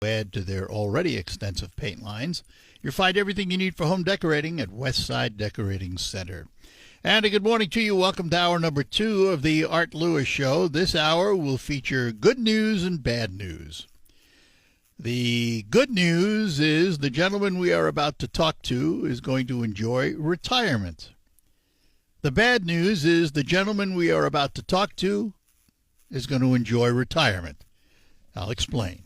Add to their already extensive paint lines. You'll find everything you need for home decorating at Westside Decorating Center. And a good morning to you. Welcome to hour number 2 of the Art Lewis Show. This hour will feature good news and bad news. The good news is the gentleman we are about to talk to is going to enjoy retirement. The bad news is the gentleman we are about to talk to is going to enjoy retirement. I'll explain.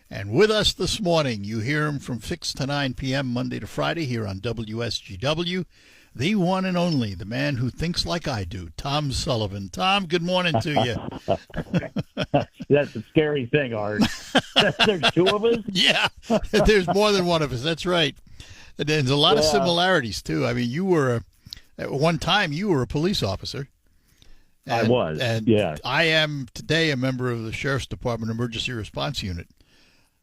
And with us this morning, you hear him from 6 to 9 p.m. Monday to Friday here on WSGW, the one and only, the man who thinks like I do, Tom Sullivan. Tom, good morning to you. That's a scary thing, Art. There's two of us? Yeah, there's more than one of us. That's right. And there's a lot of similarities, too. I mean, at one time, you were a police officer. I was, yeah. I am today a member of the Sheriff's Department Emergency Response Unit.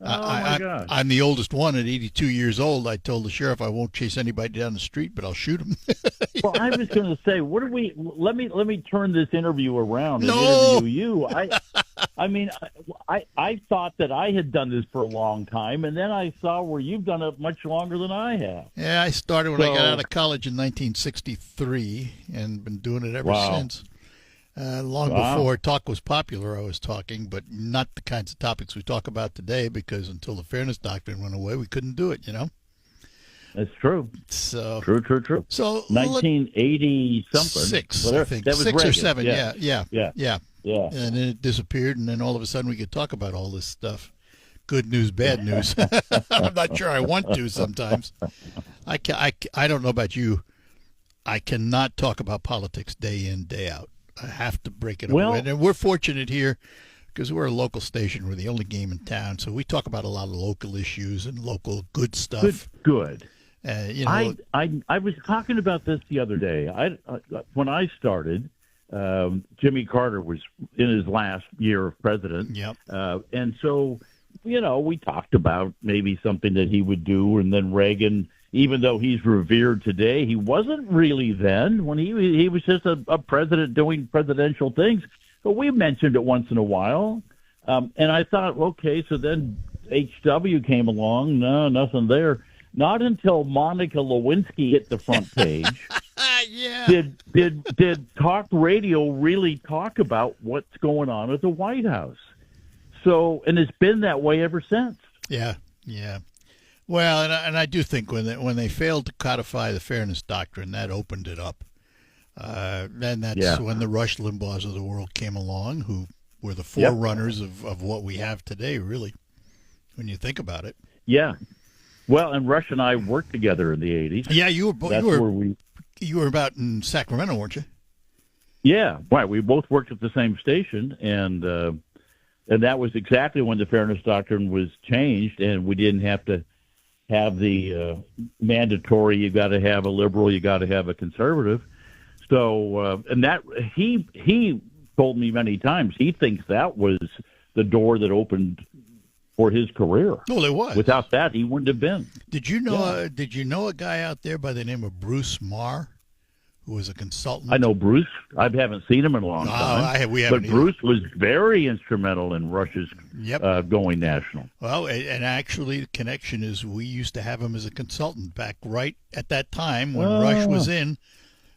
My gosh. I'm the oldest one at 82 years old. I told the sheriff I won't chase anybody down the street, but I'll shoot him. Well, I was going to say, let me turn this interview around and No. interview you. I thought that I had done this for a long time, and then I saw where you've done it much longer than I have. Yeah, I started when I got out of college in 1963 and been doing it ever since. Long before talk was popular, I was talking, but not the kinds of topics we talk about today, because until the Fairness Doctrine went away, we couldn't do it, That's true. So True. So 1980 something. Six, Whatever. I think. That was 6 Reagan. or 7, yeah. Yeah. And then it disappeared, and then all of a sudden we could talk about all this stuff. Good news, bad news. I'm not sure I want to sometimes. I don't know about you. I cannot talk about politics day in, day out. I have to break it up. And we're fortunate here because we're a local station. We're the only game in town, so we talk about a lot of local issues and local good stuff. Good. I was talking about this the other day. When I started, Jimmy Carter was in his last year of president. Yep. And so, we talked about maybe something that he would do, and then Reagan. Even though he's revered today, he wasn't really then when he was just a president doing presidential things. But we mentioned it once in a while. And I thought, okay, so then H.W. came along. No, nothing there. Not until Monica Lewinsky hit the front page did talk radio really talk about what's going on at the White House. So, and it's been that way ever since. Yeah. Well, and I do think when they failed to codify the Fairness Doctrine, that opened it up. Then that's when the Rush Limbaughs of the world came along, who were the forerunners of what we have today, really, when you think about it. Yeah. Well, and Rush and I worked together in the 80s. Yeah, you were about in Sacramento, weren't you? Yeah, right. We both worked at the same station, and that was exactly when the Fairness Doctrine was changed, and we didn't have to have the mandatory, you got to have a liberal, you got to have a conservative. So, and that he told me many times, he thinks that was the door that opened for his career. Well, it was. Without that, he wouldn't have been. Did you know a guy out there by the name of Bruce Marr, who was a consultant? I know Bruce. I haven't seen him in a long time. We haven't. But Bruce was very instrumental in Rush's going national. Well, and actually, the connection is we used to have him as a consultant back right at that time when Rush was in.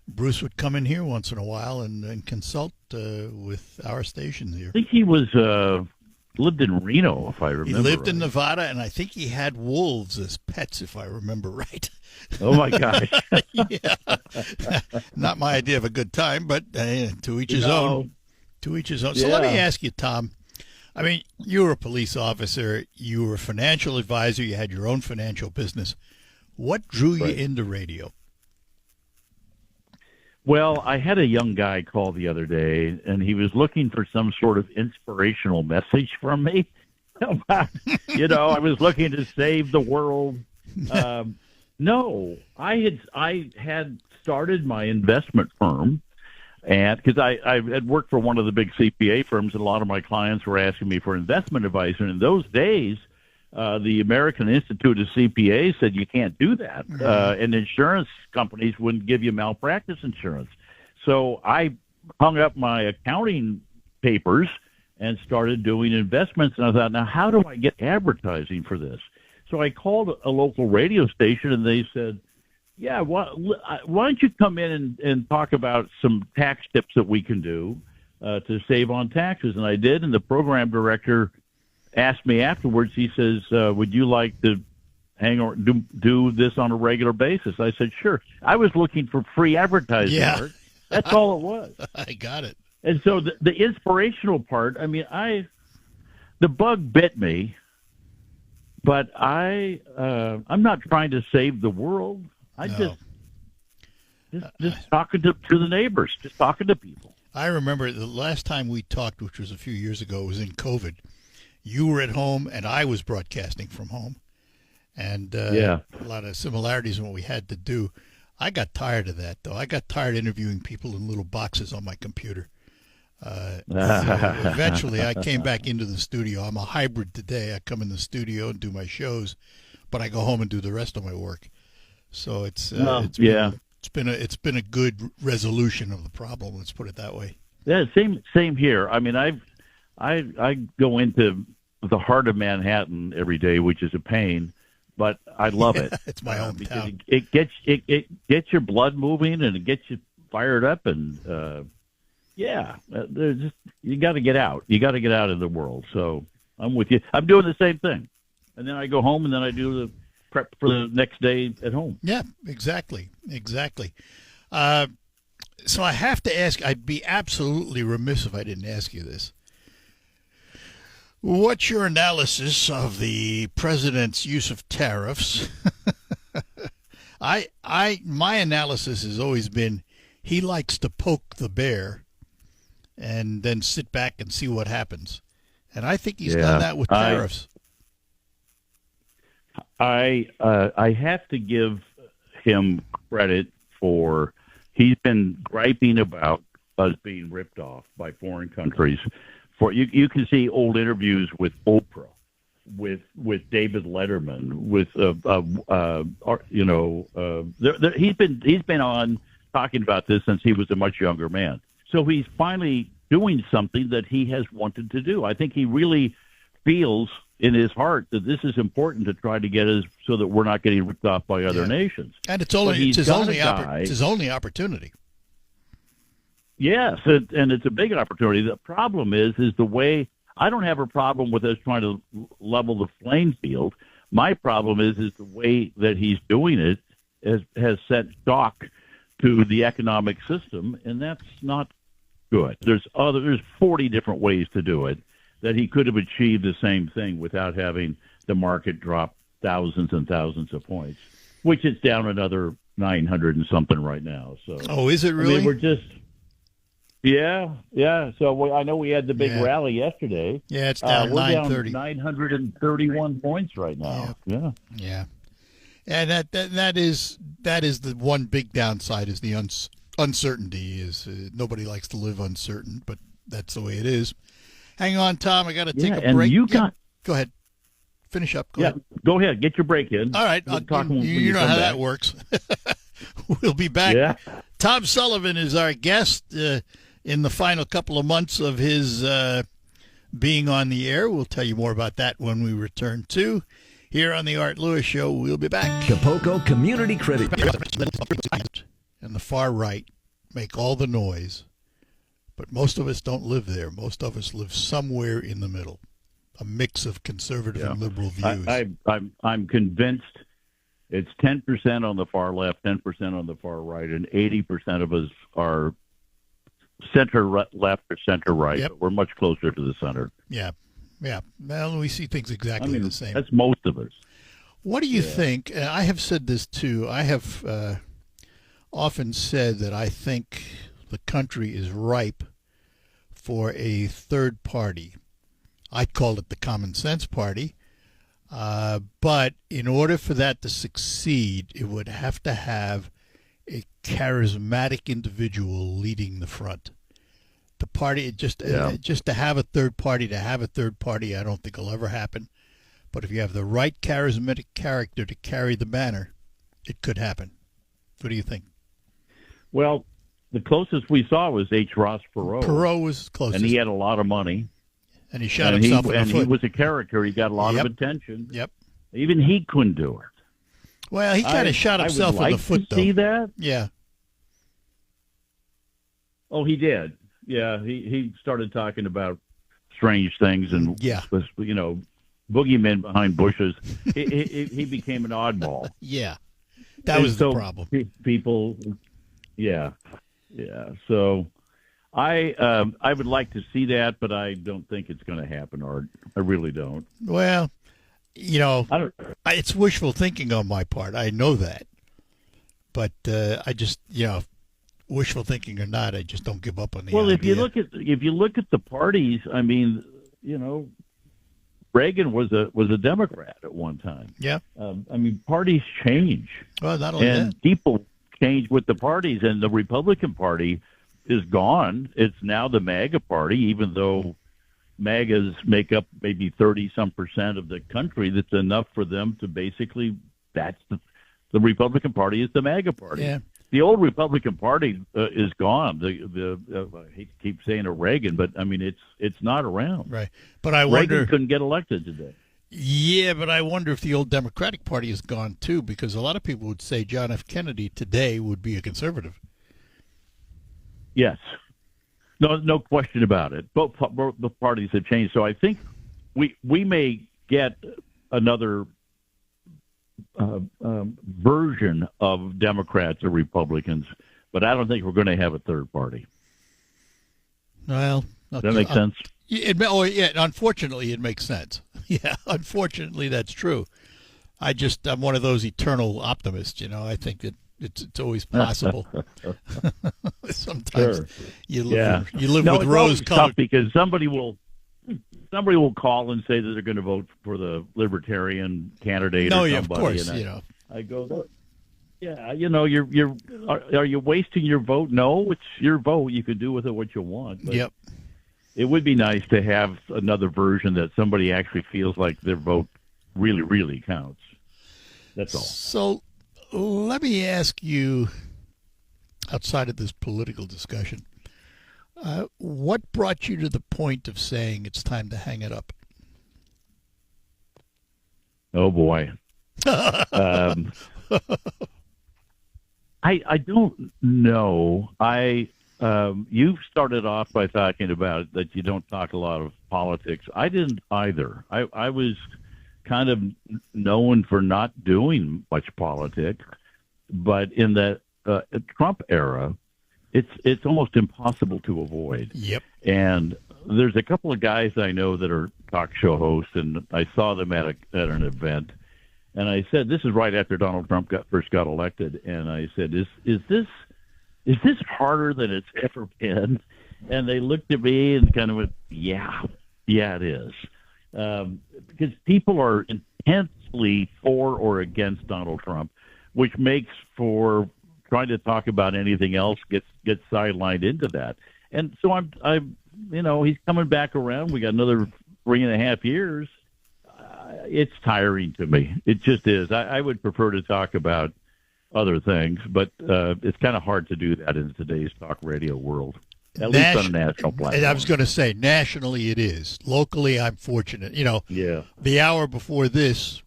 Bruce would come in here once in a while and consult with our station here. I think he was lived in Reno, if I remember. He lived in Nevada, and I think he had wolves as pets, if I remember right. Oh, my gosh. Yeah. Not my idea of a good time, but to each his own. To each his own. So let me ask you, Tom. I mean, you were a police officer. You were a financial advisor. You had your own financial business. What drew you into radio? Well, I had a young guy call the other day, and he was looking for some sort of inspirational message from me. I was looking to save the world. No, I had started my investment firm, and because I had worked for one of the big CPA firms, and a lot of my clients were asking me for investment advice. And in those days, the American Institute of CPA said you can't do that, and insurance companies wouldn't give you malpractice insurance. So I hung up my accounting papers and started doing investments. And I thought, now how do I get advertising for this? So I called a local radio station, and they said, yeah, why don't you come in and talk about some tax tips that we can do to save on taxes? And I did, and the program director asked me afterwards, he says, would you like to do this on a regular basis? I said, sure. I was looking for free advertising. Yeah. Art. That's all it was. I got it. And so the inspirational part, I mean, the bug bit me, but I'm not trying to save the world. No. Just talking to the neighbors, just talking to people. I remember the last time we talked, which was a few years ago, it was in COVID. You were at home, and I was broadcasting from home. And a lot of similarities in what we had to do. I got tired of that, though. I got tired interviewing people in little boxes on my computer. So eventually, I came back into the studio. I'm a hybrid today. I come in the studio and do my shows, but I go home and do the rest of my work. So it's been a good resolution of the problem. Let's put it that way. Yeah, same here. I mean, I go into the heart of Manhattan every day, which is a pain, but I love it. It's my hometown. Because it gets your blood moving and it gets you fired up, and you got to get out. You got to get out of the world. So I'm with you. I'm doing the same thing, and then I go home and then I do the prep for the next day at home. Yeah, exactly. So I have to ask. I'd be absolutely remiss if I didn't ask you this. What's your analysis of the president's use of tariffs? My analysis has always been he likes to poke the bear and then sit back and see what happens. And I think he's done that with tariffs. I have to give him credit for he's been griping about us being ripped off by foreign countries. For you can see old interviews with Oprah, with David Letterman, with he's been on talking about this since he was a much younger man. So he's finally doing something that he has wanted to do. I think he really feels in his heart that this is important to try to get us so that we're not getting ripped off by other nations. And it's his only opportunity. Yes, and it's a big opportunity. The problem is the way I don't have a problem with us trying to level the playing field. My problem is the way that he's doing it has set shock to the economic system, and that's not good. There's 40 different ways to do it that he could have achieved the same thing without having the market drop thousands and thousands of points, which is down another 900 and something right now. So, is it really? I mean, we're just. Yeah. So I know we had the big rally yesterday. Yeah, it's down 930. 931 points right now. Yeah. And that is the one big downside is the uncertainty. Is nobody likes to live uncertain, but that's the way it is. Hang on, Tom. I got to take a break. Go ahead. Finish up. Go ahead. Go ahead. Get your break in. All right. You know how that works. We'll be back. Yeah. Tom Sullivan is our guest. In the final couple of months of his being on the air. We'll tell you more about that when we return to here on the Art Lewis Show. We'll be back. Kapoco Community Credit. And the far right make all the noise, but most of us don't live there. Most of us live somewhere in the middle, a mix of conservative and liberal views. I'm convinced it's 10% on the far left, 10% on the far right, and 80% of us are center left or center right. Yep. But we're much closer to the center. Yeah. Well, we see things exactly the same. That's most of us. What do you think? I have said this too. I have often said that I think the country is ripe for a third party. I call it the common sense party. But in order for that to succeed, it would have to have a charismatic individual leading the front. The party, just to have a third party, I don't think will ever happen. But if you have the right charismatic character to carry the banner, it could happen. What do you think? Well, the closest we saw was H. Ross Perot. Perot was closest. And he had a lot of money. And he shot himself in the foot. He was a character. He got a lot Yep. of attention. Yep. Even he couldn't do it. Well, he kind of shot himself in the foot, though. See that? Yeah. Oh, he did. Yeah, he started talking about strange things and Yeah. was, boogeymen behind bushes. he became an oddball. Yeah. That was the problem. People, yeah. So I would like to see that, but I don't think it's going to happen, Art. I really don't. Well, I don't. it's wishful thinking on my part. I know that. But I just, wishful thinking or not, I just don't give up on the Well, idea. if you look at the parties, I mean, Reagan was a Democrat at one time. Yeah. I mean, parties change, Well, not only and that. people change with the parties. And the Republican Party is gone. It's now the MAGA Party, even though MAGAs make up maybe 30-some% of the country. That's enough for them to basically. That's the Republican Party is the MAGA Party. Yeah. The old Republican Party is gone. I hate to keep saying a Reagan, but I mean it's not around. Right. But I Reagan wonder. couldn't get elected today. Yeah, but I wonder if the old Democratic Party is gone too, because a lot of people would say John F. Kennedy today would be a conservative. Yes, no question about it. Both the parties have changed, so I think we may get another version of Democrats or Republicans, but I don't think we're going to have a third party. Well, Does that make sense? Unfortunately, it makes sense. Yeah, unfortunately, that's true. I'm one of those eternal optimists. I think that it's always possible. Sometimes Sure. you live Yeah. with It's always rose-colored. tough because somebody will call and say that they're going to vote for the Libertarian candidate. No, or yeah, of somebody, course, and I go, yeah, are you wasting your vote? No, it's your vote. You can do with it what you want. But Yep. it would be nice to have another version that somebody actually feels like their vote really, really counts. That's all. So let me ask you, outside of this political discussion, what brought you to the point of saying it's time to hang it up? Oh boy. I don't know. You started off by talking about that you don't talk a lot of politics. I didn't either. I was kind of known for not doing much politics, but in the Trump era, it's almost impossible to avoid. Yep. And there's a couple of guys I know that are talk show hosts, and I saw them at an event, and I said, this is right after Donald Trump first got elected, and I said, is this harder than it's ever been? And they looked at me and kind of went, yeah, it is. Because people are intensely for or against Donald Trump, which makes for trying to talk about anything else gets sidelined into that. And so I'm he's coming back around. We got another 3.5 years. It's tiring to me. It just is. I would prefer to talk about other things, but it's kind of hard to do that in today's talk radio world, at least on a national platform. I was going to say, nationally it is. Locally, I'm fortunate. Yeah. The hour before this,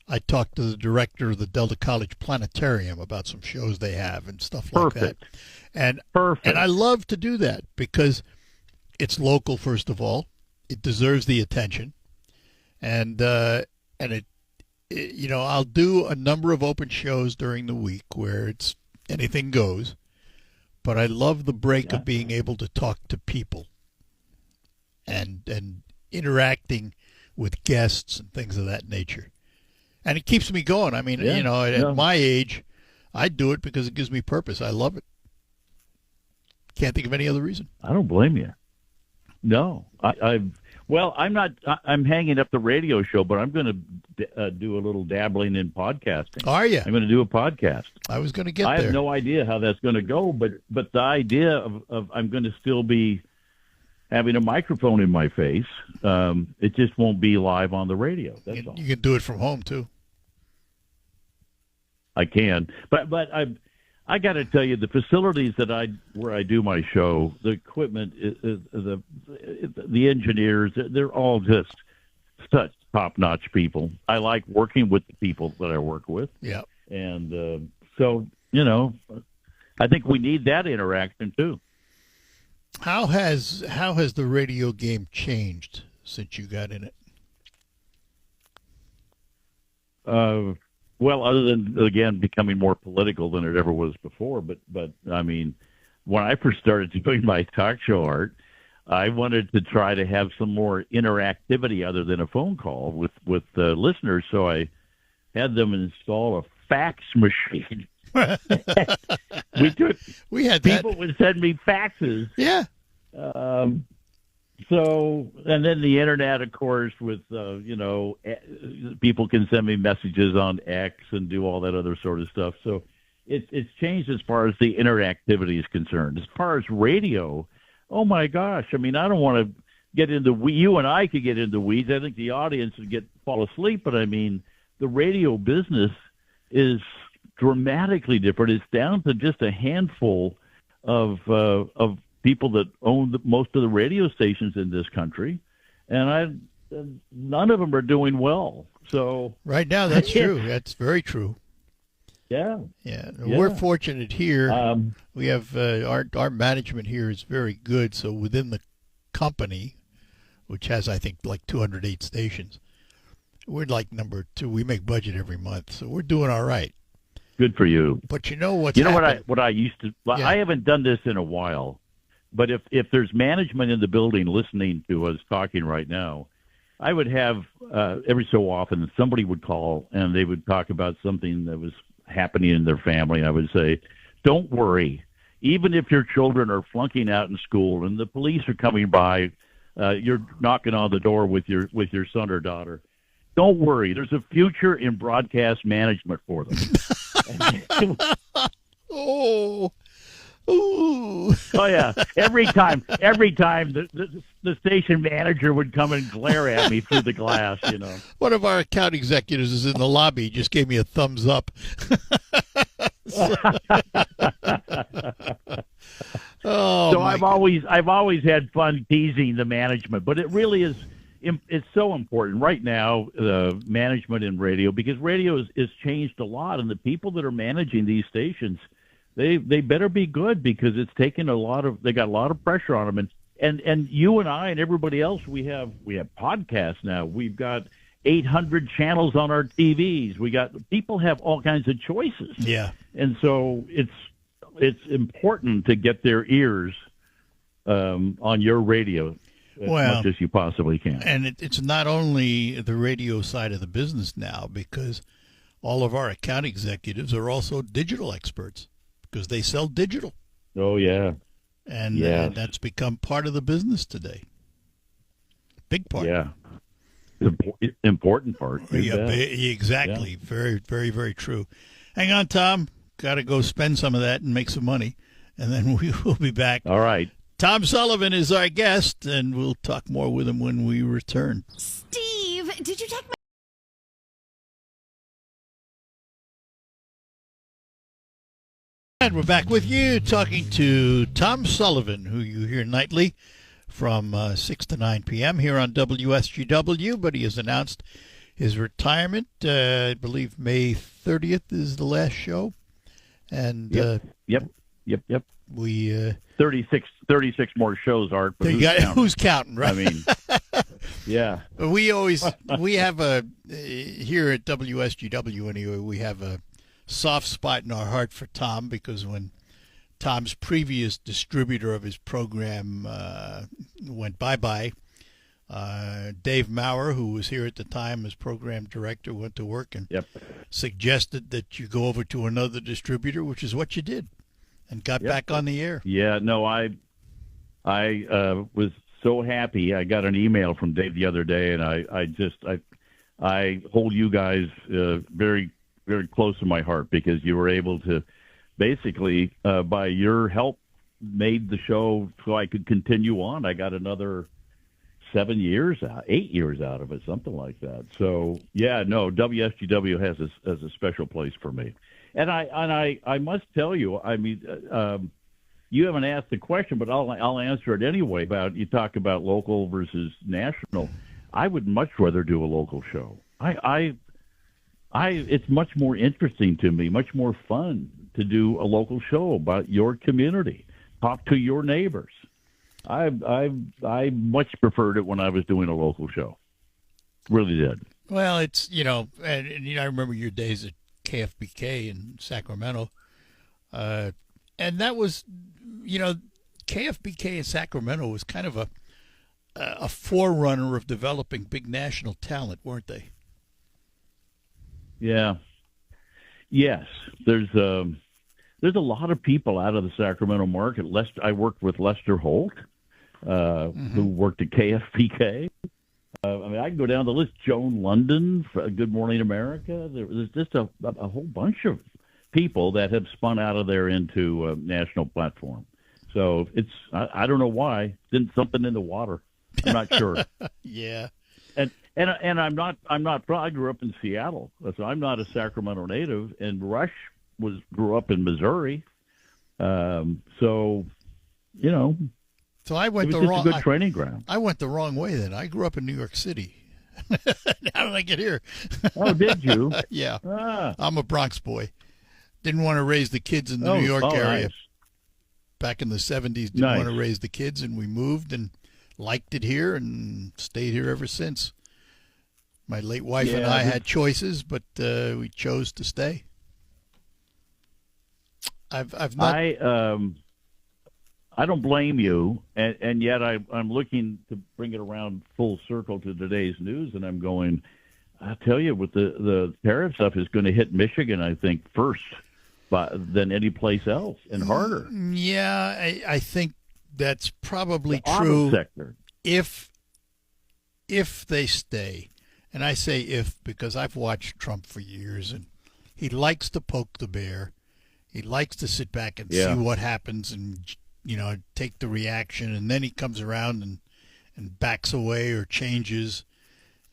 I talked to the director of the Delta College Planetarium about some shows they have and stuff like that. Perfect. And I love to do that because it's local, first of all. It deserves the attention. And I'll do a number of open shows during the week where it's anything goes. But I love the break of being able to talk to people and interacting with guests and things of that nature. And it keeps me going. I mean, at my age, I do it because it gives me purpose. I love it. Can't think of any other reason. I don't blame you. No, I'm not. I'm hanging up the radio show, but I'm going to do a little dabbling in podcasting. Are you? I'm going to do a podcast. I was going to get I there. have no idea how that's going to go, but the idea of I'm going to still be having a microphone in my face, it just won't be live on the radio. That's all. You can do it from home too. I can, but I got to tell you, the facilities where I do my show, the equipment, the engineers, they're all just such top-notch people. I like working with the people that I work with. Yeah. And so, I think we need that interaction too. How has the radio game changed since you got in it? Well, other than, again, becoming more political than it ever was before. But I mean, when I first started doing my talk show, Art, I wanted to try to have some more interactivity other than a phone call with listeners. So I had them install a fax machine. We had people that. would send me faxes. Yeah. So, and then the internet, of course, with, people can send me messages on X and do all that other sort of stuff. So it's changed as far as the interactivity is concerned. As far as radio, oh my gosh. I mean, I don't want to get into, you and I could get into weeds. I think the audience would fall asleep. But I mean, the radio business is dramatically different. It's down to just a handful of people that own most of the radio stations in this country, and none of them are doing well. So right now, that's true. That's very true. Yeah. We're fortunate here. We have our management here is very good. So within the company, which has I think like 208 stations, we're like number 2. We make budget every month, so we're doing all right. Good for you. But you know what's happened? what I used to. Yeah. I haven't done this in a while. But if there's management in the building listening to us talking right now, I would have every so often somebody would call and they would talk about something that was happening in their family. I would say, don't worry. Even if your children are flunking out in school and the police are coming by, you're knocking on the door with your son or daughter. Don't worry. There's a future in broadcast management for them. Oh. Ooh. Oh yeah! Every time the station manager would come and glare at me through the glass, One of our account executives is in the lobby. Just gave me a thumbs up. So I've always had fun teasing the management, but it really is. It's so important right now, management in radio, because radio is changed a lot, and the people that are managing these stations. They better be good, because it's taken they got a lot of pressure on them, and you and I and everybody else, we have podcasts now. We've got 800 channels on our TVs. People have all kinds of choices. Yeah. And so it's important to get their ears on your radio as much as you possibly can. And it's not only the radio side of the business now, because all of our account executives are also digital experts. Because they sell digital. Oh, yeah. And that's become part of the business today. Big part. Yeah. Important part. Yeah, exactly. Yeah. Very, very, very true. Hang on, Tom. Got to go spend some of that and make some money. And then we will be back. All right. Tom Sullivan is our guest, and we'll talk more with him when we return. Steve, did you take my... And we're back with you, talking to Tom Sullivan, who you hear nightly from 6 to 9 p.m. here on WSGW, but he has announced his retirement. I believe May 30th is the last show. And Yep. We 36 more shows, Art. But who's counting, right? I mean, yeah. We have here at WSGW anyway, we have a soft spot in our heart for Tom, because when Tom's previous distributor of his program went bye-bye, Dave Maurer, who was here at the time as program director, went to work and suggested that you go over to another distributor, which is what you did, and got back on the air. Yeah, no, I was so happy. I got an email from Dave the other day, and I hold you guys very, very close to my heart, because you were able to basically, by your help, made the show so I could continue on. I got another 7 years out, 8 years out of it, something like that. So yeah, no, WSGW has a special place for me. And I must tell you, I mean, you haven't asked the question, but I'll answer it anyway. About you talk about local versus national. I would much rather do a local show. It's much more interesting to me, much more fun to do a local show about your community. Talk to your neighbors. I much preferred it when I was doing a local show. Really did. Well, it's, and I remember your days at KFBK in Sacramento. And that was, KFBK in Sacramento was kind of a forerunner of developing big national talent, weren't they? Yeah. Yes. There's a lot of people out of the Sacramento market. I worked with Lester Holt, who worked at KFBK. I can go down the list. Joan London, Good Morning America. There's just a whole bunch of people that have spun out of there into a national platform. So I don't know why. Something in the water. I'm not sure. Yeah. And I'm not I grew up in Seattle, so I'm not a Sacramento native. And Rush grew up in Missouri, so So I went it was the just wrong a good training ground. I went the wrong way then. I grew up in New York City. How did I get here? Oh, did you? Yeah. Ah. I'm a Bronx boy. Didn't want to raise the kids in the New York area. Nice. Back in the 70s, didn't Nice. want to raise the kids, and we moved and liked it here and stayed here ever since. My late wife and I had choices, but we chose to stay. I've not. I don't blame you, and yet I'm looking to bring it around full circle to today's news, and I'm going, I tell you, with the tariff stuff is going to hit Michigan, I think, first than any place else, and harder. Yeah, I think that's probably The true. auto sector. If they stay, and I say if because I've watched Trump for years, and he likes to poke the bear. He likes to sit back and see what happens and, take the reaction. And then he comes around and backs away or changes.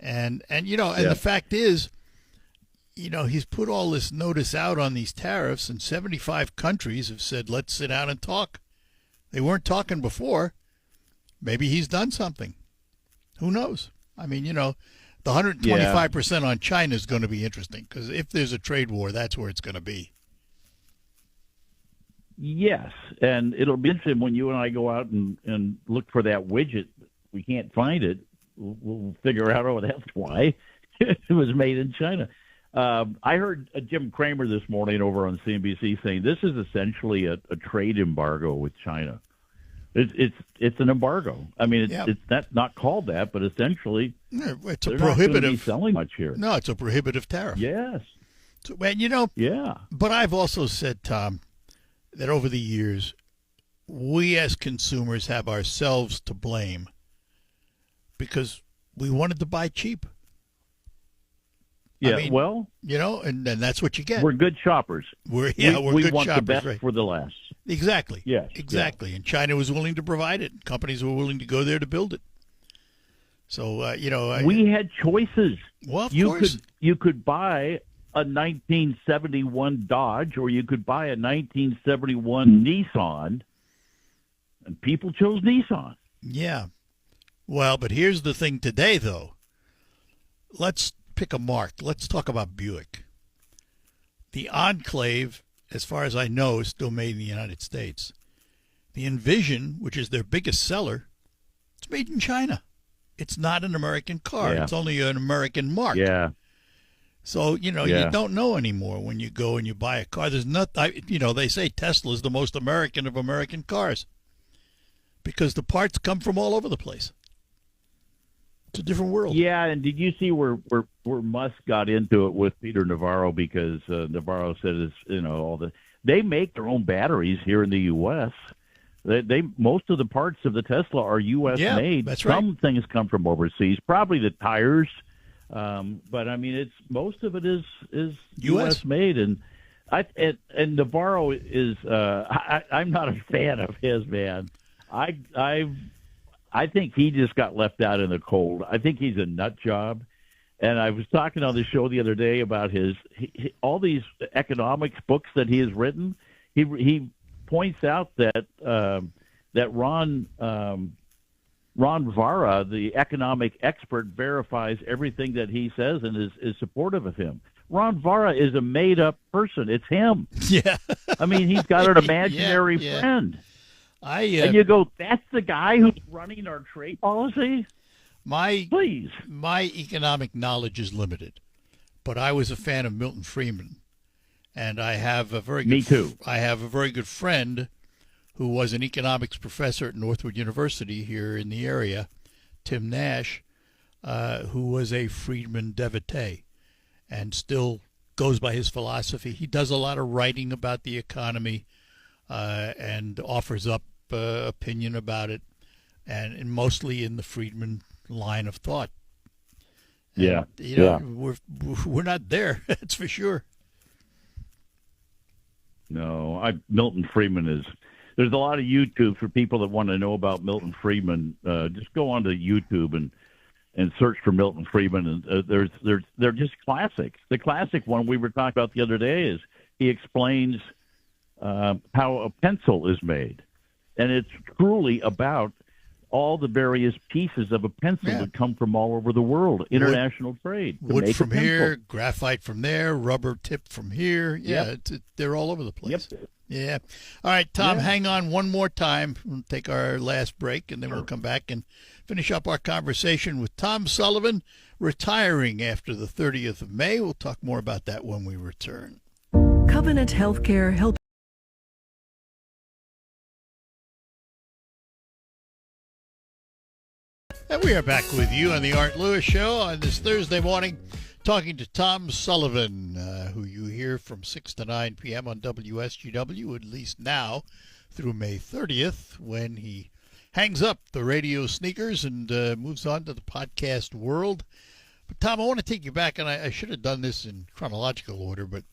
And the fact is, he's put all this notice out on these tariffs, and 75 countries have said, let's sit down and talk. They weren't talking before. Maybe he's done something. Who knows? I mean, the 125% on China is going to be interesting because if there's a trade war, that's where it's going to be. Yes, and it'll be interesting when you and I go out and look for that widget. We can't find it. We'll figure out, that's why it was made in China. I heard Jim Cramer this morning over on CNBC saying this is essentially a trade embargo with China. It's an embargo. I mean, it's not called that, but essentially it's a they're prohibitive. not going to be selling much here. No, it's a prohibitive tariff. Yes. So, and Yeah. But I've also said, Tom, that over the years, we as consumers have ourselves to blame because we wanted to buy cheap. Yeah, I mean, and that's what you get. We're good shoppers. We're we good want shoppers, the best right? for the less. Exactly. Yes. Exactly. And China was willing to provide it. Companies were willing to go there to build it. So, we had choices. Well, of course. You could buy a 1971 Dodge, or you could buy a 1971 Nissan, and people chose Nissan. Yeah. Well, but here's the thing today, though. Let's pick a mark. Let's talk about Buick. The Enclave, as far as I know, is still made in the United States. The Envision, which is their biggest seller, it's made in China. It's not an American car. Yeah. It's only an American mark. Yeah. So, you don't know anymore when you go and you buy a car. There's they say Tesla is the most American of American cars because the parts come from all over the place. It's a different world. Yeah, and did you see where Musk got into it with Peter Navarro because Navarro said they make their own batteries here in the U.S. They most of the parts of the Tesla are U.S. made. That's right. Some things come from overseas, probably the tires. But I mean, most of it is U.S. made, and Navarro is. I'm not a fan of his, man. I I think he just got left out in the cold. I think he's a nut job. And I was talking on the show the other day about all these economics books that he has written. He points out that that Ron Vara, the economic expert, verifies everything that he says and is supportive of him. Ron Vara is a made-up person. It's him. Yeah. I mean, he's got an imaginary friend. And you go, that's the guy who's running our trade policy? Please. My economic knowledge is limited, but I was a fan of Milton Friedman, and I have a very good Me too. I have a very good friend who was an economics professor at Northwood University here in the area, Tim Nash, who was a Friedman devotee and still goes by his philosophy. He does a lot of writing about the economy and offers up opinion about it, and mostly in the Friedman line of thought. And, we're not there. That's for sure. No, Milton Friedman is. There's a lot of YouTube for people that want to know about Milton Friedman. Just go onto YouTube and search for Milton Friedman, and they're just classics. The classic one we were talking about the other day is he explains how a pencil is made, and it's truly about all the various pieces of a pencil that come from all over the world, international trade. Wood from here, graphite from there, rubber tip from here. Yeah, they're all over the place. Yep. Yeah. All right, Tom, hang on one more time. We'll take our last break, and then we'll come back and finish up our conversation with Tom Sullivan, retiring after the 30th of May. We'll talk more about that when we return. Covenant Healthcare helps. And we are back with you on the Art Lewis Show on this Thursday morning, talking to Tom Sullivan, who you hear from 6 to 9 p.m. on WSGW, at least now through May 30th, when he hangs up the radio sneakers and moves on to the podcast world. But, Tom, I want to take you back, and I should have done this in chronological order, but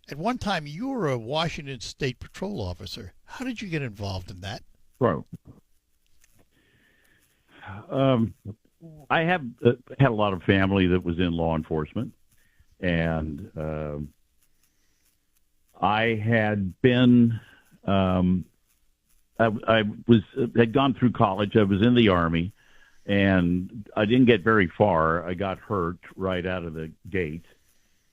at one time you were a Washington State Patrol officer. How did you get involved in that? Bro. I have had a lot of family that was in law enforcement, and I had been I had gone through college. I was in the Army, and I didn't get very far. I got hurt right out of the gate,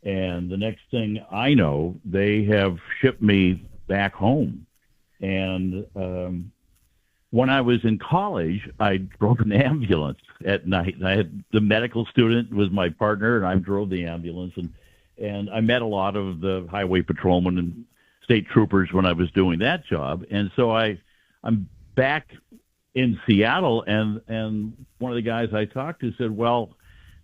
and the next thing I know, they have shipped me back home, and when I was in college, I drove an ambulance at night. I had the medical student was my partner, and I drove the ambulance. And I met a lot of the highway patrolmen and state troopers when I was doing that job. And so I'm back in Seattle, and one of the guys I talked to said, "Well,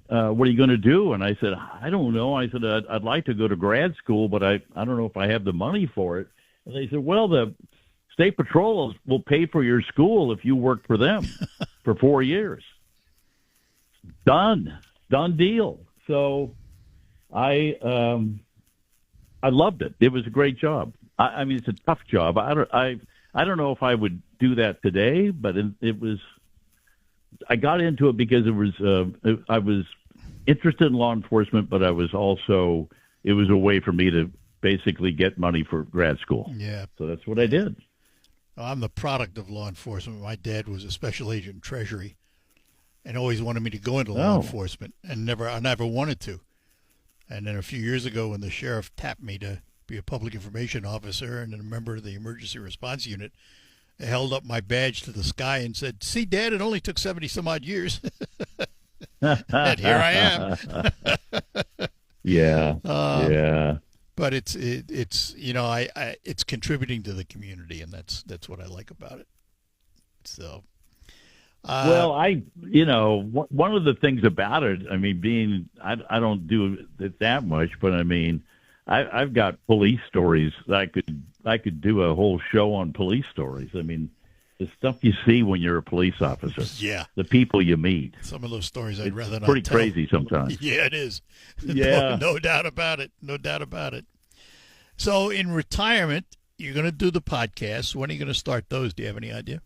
what are you going to do?" And I said, "I don't know." I said, "I'd like to go to grad school, but I don't know if I have the money for it." And they said, "Well, the State Patrol will pay for your school if you work for them for 4 years." Done deal. So I loved it. It was a great job. I mean, it's a tough job. I don't know if I would do that today, but it was. I got into it because I was interested in law enforcement, but it was a way for me to basically get money for grad school. Yeah. So that's what I did. I'm the product of law enforcement. My dad was a special agent in Treasury and always wanted me to go into law enforcement, and I never wanted to. And then a few years ago, when the sheriff tapped me to be a public information officer and a member of the emergency response unit, I held up my badge to the sky and said, "See, Dad, it only took 70 some odd years." And here I am. Yeah. Yeah. But it's it's contributing to the community, and that's what I like about it. So, well, one of the things about it, I mean, I don't do it that much, but I mean, I've got police stories that I could do a whole show on police stories. I mean, the stuff you see when you're a police officer, the people you meet. Some of those stories I'd rather not pretty tell. crazy sometimes. Yeah, it is. Yeah. No doubt about it. No doubt about it. So in retirement, you're going to do the podcasts. When are you going to start those? Do you have any idea?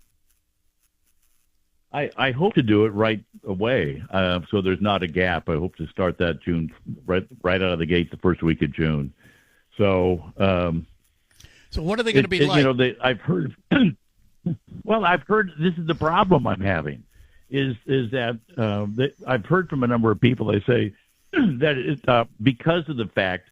I hope to do it right away, so there's not a gap. I hope to start that June right out of the gate, the first week of June. So, so what are they going to be like? You know, I've heard. Well, I've heard this is the problem I'm having, is that I've heard from a number of people. They say that because of the fact